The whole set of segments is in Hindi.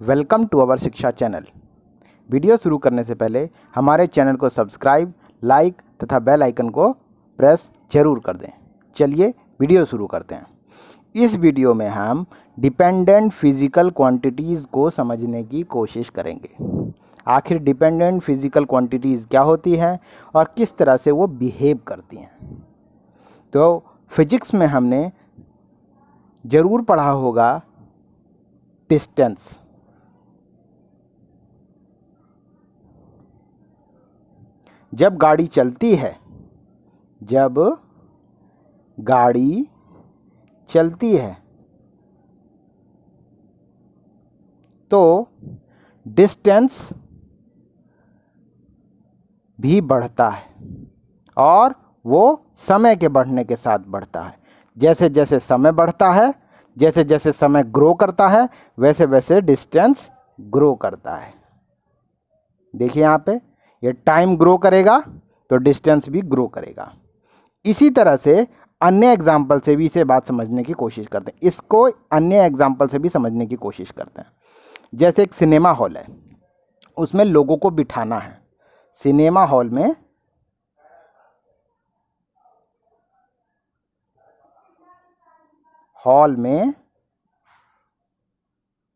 वेलकम टू अवर शिक्षा चैनल। वीडियो शुरू करने से पहले हमारे चैनल को सब्सक्राइब, लाइक तथा बेल आइकन को प्रेस जरूर कर दें। चलिए वीडियो शुरू करते हैं। इस वीडियो में हम डिपेंडेंट फिजिकल क्वांटिटीज़ को समझने की कोशिश करेंगे। आखिर डिपेंडेंट फिजिकल क्वांटिटीज़ क्या होती हैं और किस तरह से वो बिहेव करती हैं। तो फिजिक्स में हमने ज़रूर पढ़ा होगा डिस्टेंस। जब गाड़ी चलती है तो डिस्टेंस भी बढ़ता है और वो समय के बढ़ने के साथ बढ़ता है। जैसे जैसे समय बढ़ता है, जैसे जैसे समय ग्रो करता है, वैसे वैसे डिस्टेंस ग्रो करता है। देखिए यहाँ पे ये टाइम ग्रो करेगा तो डिस्टेंस भी ग्रो करेगा। इसी तरह से अन्य एग्जाम्पल से भी इसे बात समझने की कोशिश करते हैं। इसको अन्य एग्जाम्पल से भी समझने की कोशिश करते हैं। जैसे एक सिनेमा हॉल है, उसमें लोगों को बिठाना है। सिनेमा हॉल में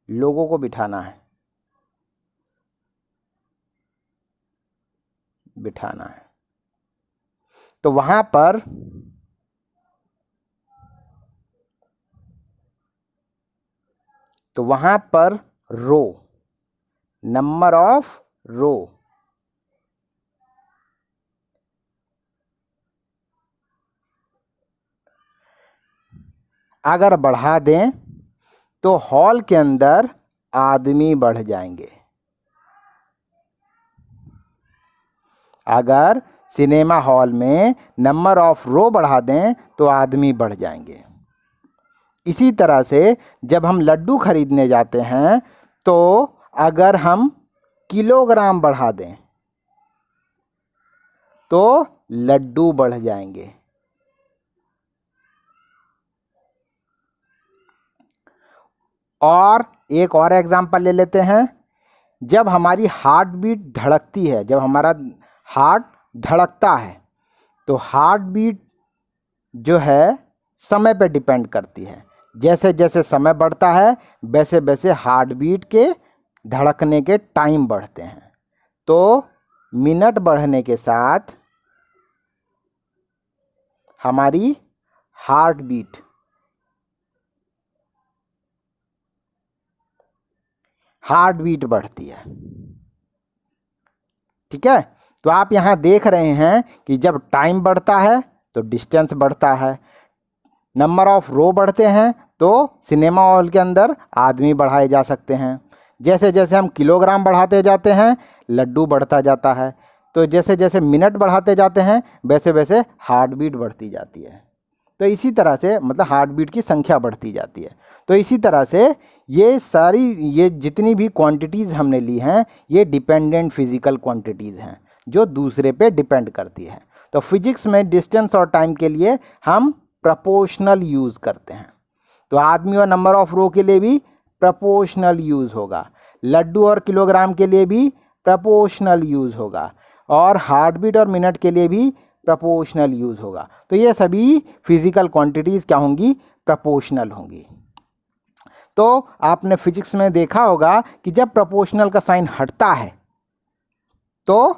लोगों को बिठाना है। तो वहां पर रो, नंबर ऑफ रो अगर बढ़ा दें तो हॉल के अंदर आदमी बढ़ जाएंगे। अगर सिनेमा हॉल में नंबर ऑफ रो बढ़ा दें तो आदमी बढ़ जाएंगे। इसी तरह से जब हम लड्डू खरीदने जाते हैं तो अगर हम किलोग्राम बढ़ा दें तो लड्डू बढ़ जाएंगे। और एक और एग्जांपल ले लेते हैं। जब हमारी हार्ट बीट धड़कती है, जब हमारा हार्ट धड़कता है तो हार्ट बीट जो है समय पे डिपेंड करती है। जैसे जैसे समय बढ़ता है वैसे वैसे हार्ट बीट के धड़कने के टाइम बढ़ते हैं। तो मिनट बढ़ने के साथ हमारी हार्ट बीट बढ़ती है। ठीक है, तो आप यहाँ देख रहे हैं कि जब टाइम बढ़ता है तो डिस्टेंस बढ़ता है, नंबर ऑफ रो बढ़ते हैं तो सिनेमा हॉल के अंदर आदमी बढ़ाए जा सकते हैं। जैसे जैसे हम किलोग्राम बढ़ाते जाते हैं लड्डू बढ़ता जाता है। तो जैसे जैसे मिनट बढ़ाते जाते हैं वैसे वैसे हार्ट बीट बढ़ती जाती है। तो इसी तरह से मतलब हार्ट बीट की संख्या बढ़ती जाती है। तो इसी तरह से ये जितनी भी क्वांटिटीज़ हमने ली हैं ये डिपेंडेंट फिजिकल क्वांटिटीज़ हैं जो दूसरे पे डिपेंड करती है। तो फिजिक्स में डिस्टेंस और टाइम के लिए हम प्रपोर्शनल यूज़ करते हैं। तो आदमी और नंबर ऑफ रो के लिए भी प्रपोर्शनल यूज़ होगा, लड्डू और किलोग्राम के लिए भी प्रपोर्शनल यूज़ होगा, और हार्ट बीट और मिनट के लिए भी प्रपोर्शनल यूज़ होगा। तो ये सभी फिजिकल क्वांटिटीज़ क्या होंगी? प्रपोर्शनल होंगी। तो आपने फिजिक्स में देखा होगा कि जब प्रपोर्शनल का साइन हटता है तो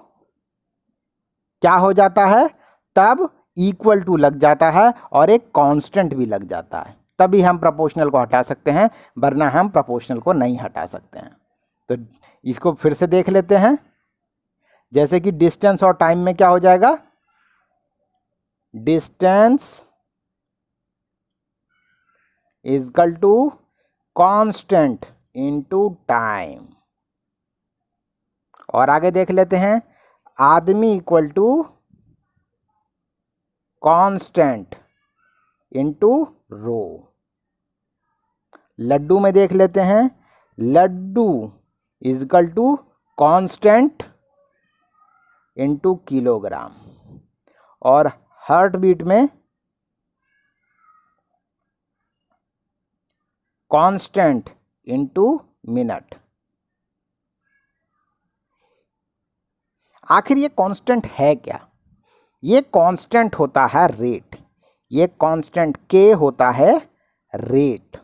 क्या हो जाता है? तब इक्वल टू लग जाता है और एक कांस्टेंट भी लग जाता है। तभी हम प्रपोर्शनल को हटा सकते हैं, वरना हम प्रपोर्शनल को नहीं हटा सकते हैं। तो इसको फिर से देख लेते हैं। जैसे कि डिस्टेंस और टाइम में क्या हो जाएगा? Distance is equal to constant into time. और आगे देख लेते हैं, आदमी equal to constant into row. Laddoo में देख लेते हैं, laddoo is equal to constant into kilogram. और हार्ट बीट में कांस्टेंट इनटू मिनट। आखिर ये कांस्टेंट है क्या? ये कांस्टेंट होता है रेट। ये कांस्टेंट के होता है रेट।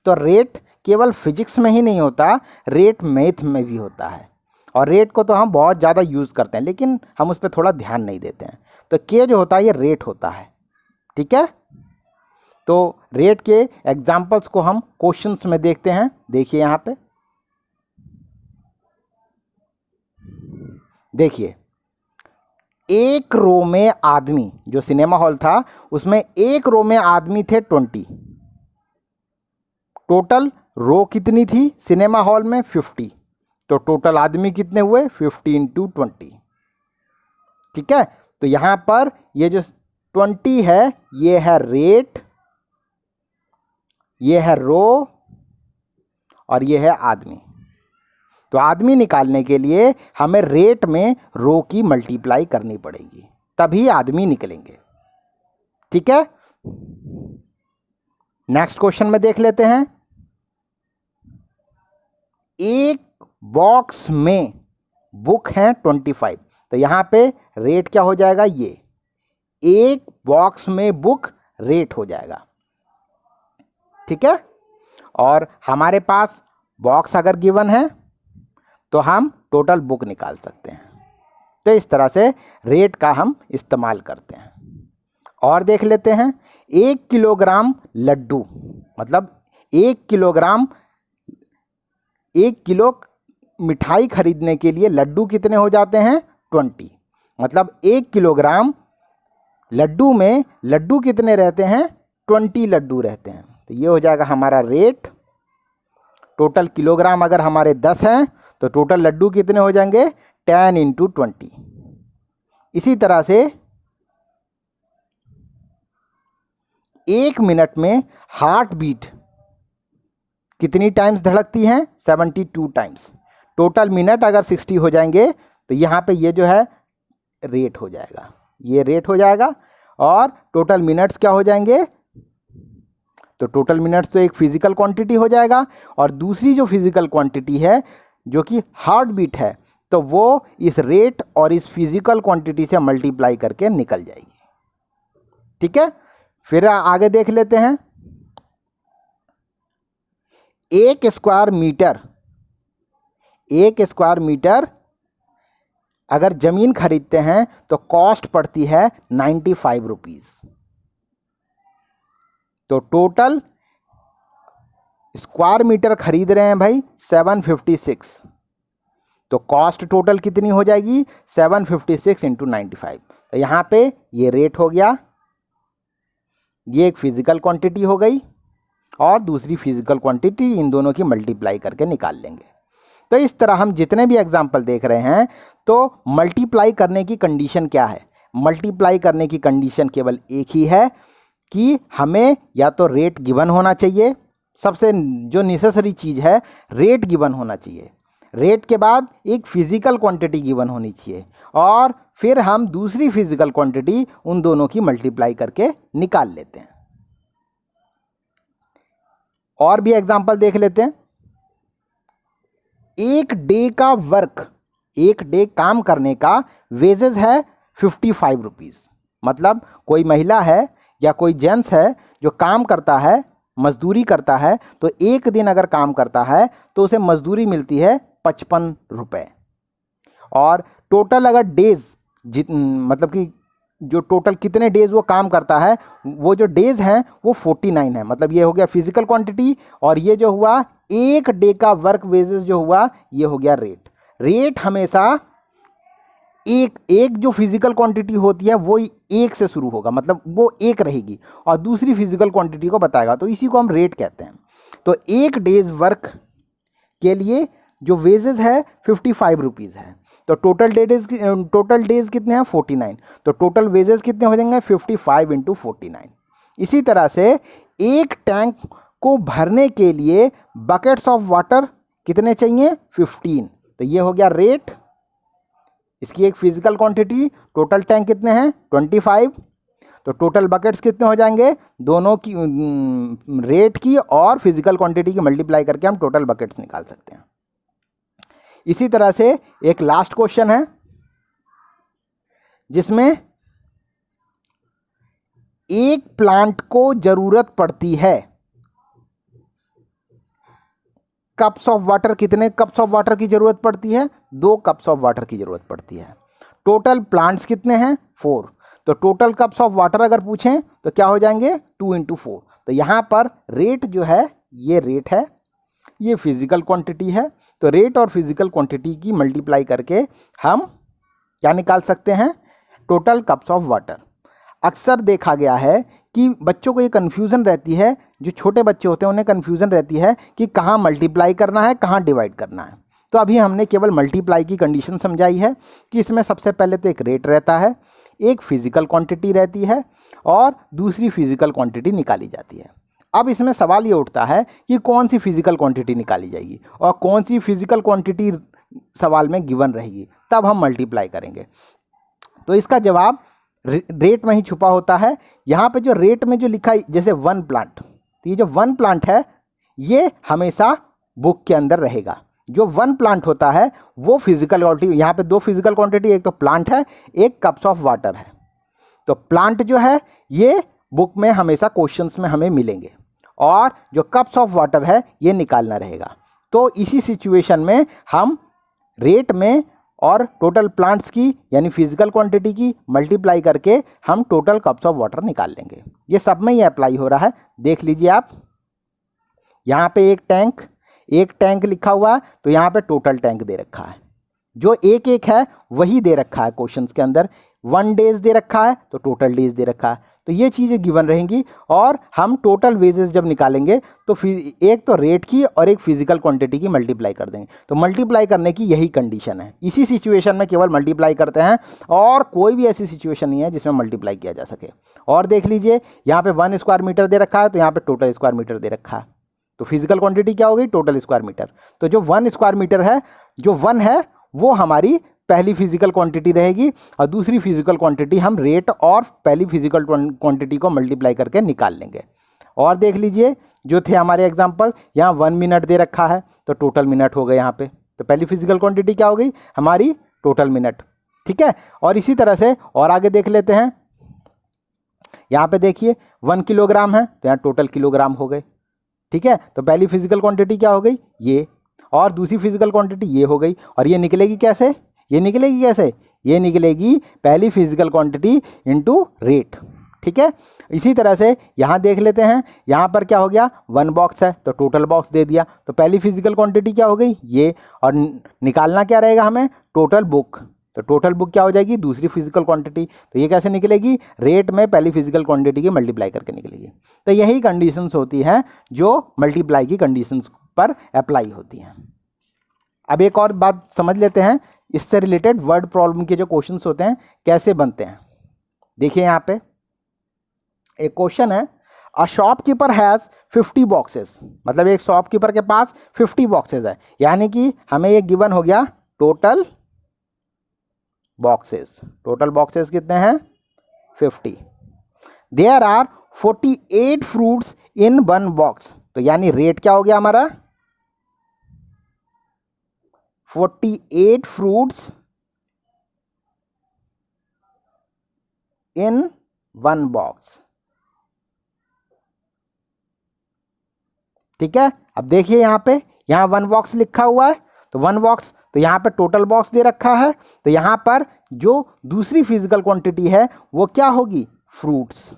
तो रेट केवल फिजिक्स में ही नहीं होता, रेट मैथ में भी होता है। और रेट को तो हम बहुत ज़्यादा यूज़ करते हैं, लेकिन हम उस पर थोड़ा ध्यान नहीं देते हैं। तो के जो होता है ये रेट होता है, ठीक है। तो रेट के एग्जाम्पल्स को हम क्वेश्चंस में देखते हैं। देखिए यहाँ पे, देखिए एक रो में आदमी, जो सिनेमा हॉल था उसमें एक रो में आदमी थे 20। टोटल रो कितनी थी सिनेमा हॉल में? 50। तो टोटल आदमी कितने हुए? 50 × 20, ठीक है। तो यहां पर ये जो 20 है ये है रेट, ये है रो और ये है आदमी। तो आदमी निकालने के लिए हमें रेट में रो की मल्टीप्लाई करनी पड़ेगी, तभी आदमी निकलेंगे, ठीक है। नेक्स्ट क्वेश्चन में देख लेते हैं। एक बॉक्स में बुक हैं 25। तो यहां पे रेट क्या हो जाएगा? ये एक बॉक्स में बुक रेट हो जाएगा, ठीक है। और हमारे पास बॉक्स अगर गिवन है तो हम टोटल बुक निकाल सकते हैं। तो इस तरह से रेट का हम इस्तेमाल करते हैं। और देख लेते हैं, 1 किलोग्राम लड्डू, मतलब 1 किलोग्राम, 1 किलो मिठाई खरीदने के लिए लड्डू कितने हो जाते हैं? 20। मतलब 1 किलोग्राम लड्डू में लड्डू कितने रहते हैं? 20 लड्डू रहते हैं। तो ये हो जाएगा हमारा रेट। टोटल किलोग्राम अगर हमारे 10 हैं तो टोटल लड्डू कितने हो जाएंगे? 10 × 20। इसी तरह से 1 मिनट में हार्ट बीट कितनी टाइम्स धड़कती हैं? 72 टाइम्स। टोटल मिनट अगर 60 हो जाएंगे तो यहाँ पे ये जो है रेट हो जाएगा, ये रेट हो जाएगा। और टोटल मिनट्स क्या हो जाएंगे? तो टोटल मिनट्स तो एक फिजिकल क्वांटिटी हो जाएगा, और दूसरी जो फिजिकल क्वांटिटी है जो कि हार्ट बीट है, तो वो इस रेट और इस फिजिकल क्वांटिटी से मल्टीप्लाई करके निकल जाएगी, ठीक है। फिर आगे देख लेते हैं। 1 स्क्वायर मीटर, 1 स्क्वायर मीटर अगर ज़मीन खरीदते हैं तो कॉस्ट पड़ती है 95 रुपीज़। तो टोटल स्क्वायर मीटर खरीद रहे हैं भाई 756। तो कॉस्ट टोटल कितनी हो जाएगी? 756 × 95। तो यहाँ पे ये रेट हो गया, ये एक फिजिकल क्वांटिटी हो गई, और दूसरी फिजिकल क्वांटिटी, इन दोनों की मल्टीप्लाई करके निकाल लेंगे। तो इस तरह हम जितने भी एग्जाम्पल देख रहे हैं, तो मल्टीप्लाई करने की कंडीशन क्या है? मल्टीप्लाई करने की कंडीशन केवल एक ही है कि हमें या तो रेट गिवन होना चाहिए, सबसे जो नेसेसरी चीज़ है रेट गिवन होना चाहिए, रेट के बाद एक फिजिकल क्वांटिटी गिवन होनी चाहिए, और फिर हम दूसरी फिजिकल क्वांटिटी उन दोनों की मल्टीप्लाई करके निकाल लेते हैं। और भी एग्जांपल देख लेते हैं। एक डे का वर्क, एक डे काम करने का वेजेस है 55 रुपीज़। मतलब कोई महिला है या कोई जेंट्स है जो काम करता है, मजदूरी करता है, तो एक दिन अगर काम करता है तो उसे मजदूरी मिलती है 55 रुपये। और टोटल अगर डेज मतलब कि जो टोटल कितने डेज वो काम करता है, वो जो डेज हैं वो 49 है। मतलब ये हो गया फिजिकल क्वांटिटी, और ये जो हुआ एक डे का वर्क वेजेस जो हुआ ये हो गया रेट। रेट हमेशा एक जो फिजिकल क्वांटिटी होती है वो एक से शुरू होगा, मतलब वो एक रहेगी और दूसरी फिजिकल क्वांटिटी को बताएगा, तो इसी को हम रेट कहते हैं। तो एक डेज वर्क के लिए जो वेजेस है 55 रुपीज़ है। तो टोटल डेज कितने हैं? 49। तो टोटल वेजेस कितने हो जाएंगे? 55 × 49। इसी तरह से एक टैंक को भरने के लिए बकेट्स ऑफ वाटर कितने चाहिए? 15। तो ये हो गया रेट, इसकी एक फिजिकल क्वांटिटी। टोटल टैंक कितने हैं? 25। तो टोटल बकेट्स कितने हो जाएंगे? दोनों की रेट की और फिजिकल क्वांटिटी की मल्टीप्लाई करके हम टोटल बकेट्स निकाल सकते हैं। इसी तरह से एक लास्ट क्वेश्चन है। जिसमें एक प्लांट को जरूरत पड़ती है कप्स ऑफ वाटर, कितने कप्स ऑफ वाटर की जरूरत पड़ती है? 2 कप्स ऑफ वाटर की जरूरत पड़ती है। टोटल प्लांट्स कितने हैं? 4। तो टोटल कप्स ऑफ वाटर अगर पूछें तो क्या हो जाएंगे? 2 × 4। तो यहाँ पर रेट जो है, ये रेट है, ये फिजिकल क्वांटिटी है। तो रेट और फिजिकल क्वांटिटी की मल्टीप्लाई करके हम क्या निकाल सकते हैं? Total cups of water. अक्सर देखा गया है कि बच्चों को ये कन्फ्यूज़न रहती है, जो छोटे बच्चे होते हैं उन्हें कन्फ्यूज़न रहती है कि कहाँ मल्टीप्लाई करना है, कहाँ डिवाइड करना है। तो अभी हमने केवल मल्टीप्लाई की कंडीशन समझाई है कि इसमें सबसे पहले तो एक रेट रहता है, एक फिजिकल क्वांटिटी रहती है और दूसरी फिजिकल क्वांटिटी निकाली जाती है। अब इसमें सवाल ये उठता है कि कौन सी फिजिकल क्वांटिटी निकाली जाएगी और कौन सी फिजिकल क्वांटिटी सवाल में गिवन रहेगी, तब हम मल्टीप्लाई करेंगे। तो इसका जवाब रेट में ही छुपा होता है। यहाँ पे जो रेट में जो लिखा है, जैसे 1 प्लांट, तो ये जो 1 प्लांट है ये हमेशा बुक के अंदर रहेगा। जो 1 प्लांट होता है वो फिजिकल क्वांटिटी, यहाँ पे 2 फिजिकल क्वांटिटी, एक तो प्लांट है, एक कप्स ऑफ वाटर है। तो प्लांट जो है ये बुक में हमेशा क्वेश्चंस में हमें मिलेंगे और जो कप्स ऑफ वाटर है ये निकालना रहेगा। तो इसी सिचुएशन में हम रेट में और टोटल प्लांट्स की यानी फिजिकल क्वांटिटी की मल्टीप्लाई करके हम टोटल कप्स ऑफ वाटर निकाल लेंगे। ये सब में ये अप्लाई हो रहा है, देख लीजिए आप। यहाँ पे एक टैंक लिखा हुआ है, तो यहाँ पे टोटल टैंक दे रखा है। जो एक एक है वही दे रखा है क्वेश्चंस के अंदर। 1 डेज दे रखा है तो टोटल डेज दे रखा है। तो ये चीज़ें गिवन रहेंगी और हम टोटल वेजेस जब निकालेंगे तो एक तो रेट की और एक फिजिकल क्वांटिटी की मल्टीप्लाई कर देंगे। तो मल्टीप्लाई करने की यही कंडीशन है। इसी सिचुएशन में केवल मल्टीप्लाई करते हैं और कोई भी ऐसी सिचुएशन नहीं है जिसमें मल्टीप्लाई किया जा सके। और देख लीजिए यहाँ पे 1 स्क्वायर मीटर दे रखा है, तो यहाँ पे टोटल स्क्वायर मीटर दे रखा है। तो फिजिकल क्वांटिटी क्या हो गई? Total square metre. तो जो 1 स्क्वायर मीटर है, जो 1 है वो हमारी पहली फिजिकल क्वांटिटी रहेगी और दूसरी फिजिकल क्वांटिटी हम रेट और पहली फिजिकल क्वांटिटी को मल्टीप्लाई करके निकाल लेंगे। और देख लीजिए जो थे हमारे एग्जांपल, यहाँ 1 मिनट दे रखा है तो टोटल मिनट हो गए यहाँ पे। तो पहली फिजिकल क्वांटिटी क्या हो गई? हमारी टोटल मिनट। ठीक है, और इसी तरह से और आगे देख लेते हैं। यहाँ पे देखिए 1 किलोग्राम है तो यहाँ टोटल किलोग्राम हो गए। ठीक है, तो पहली फिजिकल क्वांटिटी क्या हो गई? ये, और दूसरी फिजिकल क्वांटिटी ये हो गई। और ये निकलेगी कैसे? ये निकलेगी कैसे? ये निकलेगी पहली फिजिकल क्वांटिटी इनटू रेट। ठीक है, इसी तरह से यहाँ देख लेते हैं। यहाँ पर क्या हो गया? 1 बॉक्स है तो टोटल बॉक्स दे दिया। तो पहली फिजिकल क्वांटिटी क्या हो गई? ये, और निकालना क्या रहेगा हमें? Total book. तो टोटल बुक क्या हो जाएगी? दूसरी फिजिकल क्वांटिटी। तो ये कैसे निकलेगी? रेट में पहली फिजिकल क्वांटिटी की मल्टीप्लाई करके निकलेगी। तो यही कंडीशंस होती हैं जो मल्टीप्लाई की कंडीशंस पर अप्लाई होती हैं। अब एक और बात समझ लेते हैं, इससे रिलेटेड वर्ड प्रॉब्लम के जो क्वेश्चंस होते हैं कैसे बनते हैं। देखिए यहाँ पे एक क्वेश्चन है, अ शॉपकीपर हैज़ 50 बॉक्सेस, मतलब एक शॉपकीपर के पास 50 बॉक्सेस है, यानी कि हमें ये गिवन हो गया टोटल बॉक्सेस। टोटल बॉक्सेस कितने हैं? 50। There are 48 fruits in 1 box. तो यानी रेट क्या हो गया हमारा? 48 फ्रूट्स इन 1 बॉक्स। ठीक है, अब देखिए यहाँ पे, यहाँ 1 बॉक्स लिखा हुआ है, तो 1 बॉक्स, तो यहाँ पे टोटल बॉक्स दे रखा है। तो यहाँ पर जो दूसरी फिजिकल क्वांटिटी है वो क्या होगी? फ्रूट्स।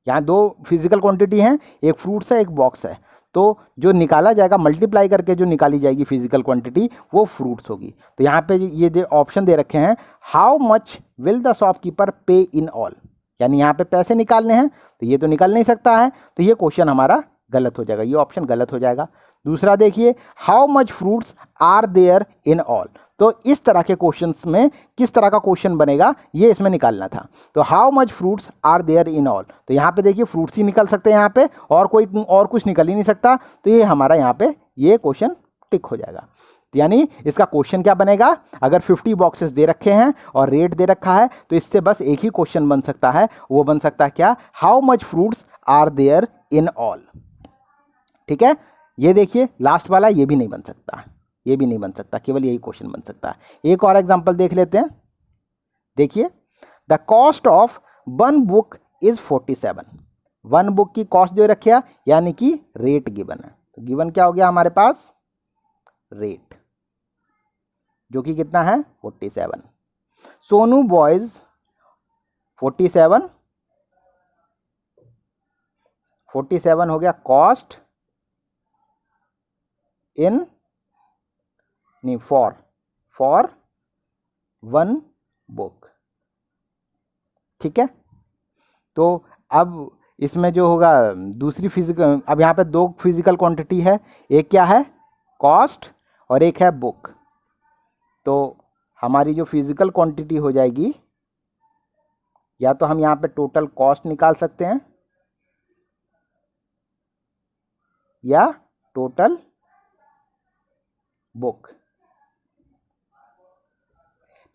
यहाँ 2 फिजिकल क्वांटिटी हैं, एक फ्रूट्स है, एक बॉक्स है। तो जो निकाला जाएगा मल्टीप्लाई करके, जो निकाली जाएगी फिजिकल क्वांटिटी वो फ्रूट्स होगी। तो यहाँ पे ये जो ऑप्शन दे रखे हैं, how much will the shopkeeper पे इन ऑल, यानी यहाँ पे पैसे निकालने हैं, तो ये तो निकल नहीं सकता है, तो ये क्वेश्चन हमारा गलत हो जाएगा, ये ऑप्शन गलत हो जाएगा। दूसरा देखिए, how much fruits are there in all. तो इस तरह के क्वेश्चंस में किस तरह का क्वेश्चन बनेगा ये इसमें निकालना था। तो how much fruits are there in all, तो यहाँ पे देखिए फ्रूट्स ही निकल सकते हैं यहाँ पे, और कोई और कुछ निकल ही नहीं सकता। तो ये हमारा यहाँ पे ये क्वेश्चन टिक हो जाएगा। यानी इसका क्वेश्चन क्या बनेगा? अगर 50 बॉक्सेस दे रखे हैं और रेट दे रखा है तो इससे बस एक ही क्वेश्चन बन सकता है, वो बन सकता है क्या? How much fruits are there in all. ठीक है, ये देखिए लास्ट वाला ये भी नहीं बन सकता। ये भी नहीं बन सकता, केवल यही क्वेश्चन बन सकता है। एक और एग्जांपल देख लेते हैं। देखिए, the cost of one book is 47। One book की कॉस्ट जो रखी है, यानी कि रेट गिवन है। तो गिवन क्या हो गया हमारे पास? रेट, जो कि कितना है? 47। सोनू बॉयज 47 हो गया कॉस्ट इन नहीं फॉर वन बुक। ठीक है, तो अब इसमें जो होगा दूसरी फिजिकल, अब यहाँ पे दो फिजिकल क्वांटिटी है, एक क्या है? कॉस्ट, और एक है बुक। तो हमारी जो फिजिकल क्वांटिटी हो जाएगी, या तो हम यहाँ पे टोटल कॉस्ट निकाल सकते हैं या टोटल बुक।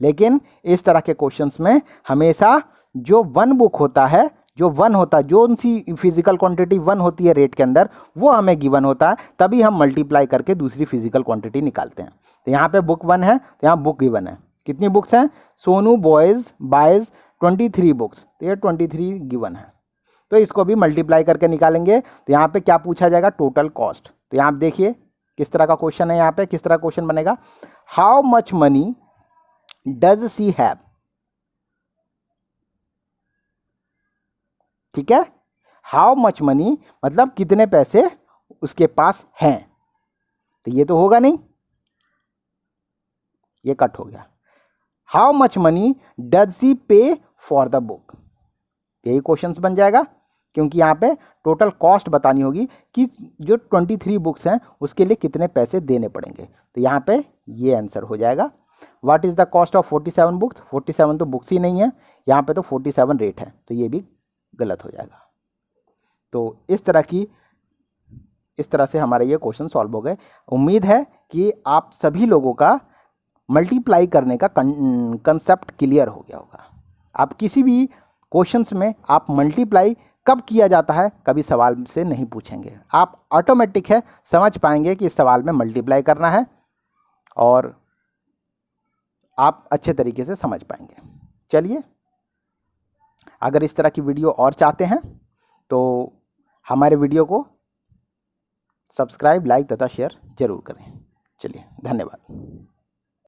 लेकिन इस तरह के क्वेश्चंस में हमेशा जो वन बुक होता है, जो सी फिजिकल क्वांटिटी वन होती है रेट के अंदर, वो हमें गिवन होता है, तभी हम मल्टीप्लाई करके दूसरी फिजिकल क्वांटिटी निकालते हैं। तो यहाँ पे बुक वन है, तो यहाँ बुक गिवन है। कितनी बुक्स हैं? सोनू बॉयज बाइज 23 बुक्स, तो ये 23 गिवन है। तो इसको भी मल्टीप्लाई करके निकालेंगे। तो यहाँ पे क्या पूछा जाएगा? Total cost. तो यहाँ आप देखिए किस तरह का क्वेश्चन है, यहाँ पे किस तरह क्वेश्चन बनेगा। How much money does she have? ठीक है, हाउ मच मनी मतलब कितने पैसे उसके पास हैं। तो ये तो होगा नहीं, ये कट हो गया। How much money does she पे फॉर द बुक? यही क्वेश्चन बन जाएगा, क्योंकि यहाँ पे टोटल कॉस्ट बतानी होगी कि जो 23 बुक्स हैं उसके लिए कितने पैसे देने पड़ेंगे। तो यहाँ पे ये आंसर हो जाएगा। What is the cost of 47 books? 47 तो बुक्स ही नहीं है, यहाँ पे तो 47 रेट है, तो ये भी गलत हो जाएगा। तो इस तरह से हमारे ये क्वेश्चन सॉल्व हो गए। उम्मीद है कि आप सभी लोगों का मल्टीप्लाई करने का कंसेप्ट क्लियर हो गया होगा। आप किसी भी क्वेश्चंस में आप मल्टीप्लाई कब किया जाता है कभी सवाल से नहीं पूछेंगे, आप ऑटोमेटिक है समझ पाएंगे कि इस सवाल में मल्टीप्लाई करना है, और आप अच्छे तरीके से समझ पाएंगे। चलिए, अगर इस तरह की वीडियो और चाहते हैं तो हमारे वीडियो को सब्सक्राइब, लाइक तथा शेयर जरूर करें। चलिए, धन्यवाद।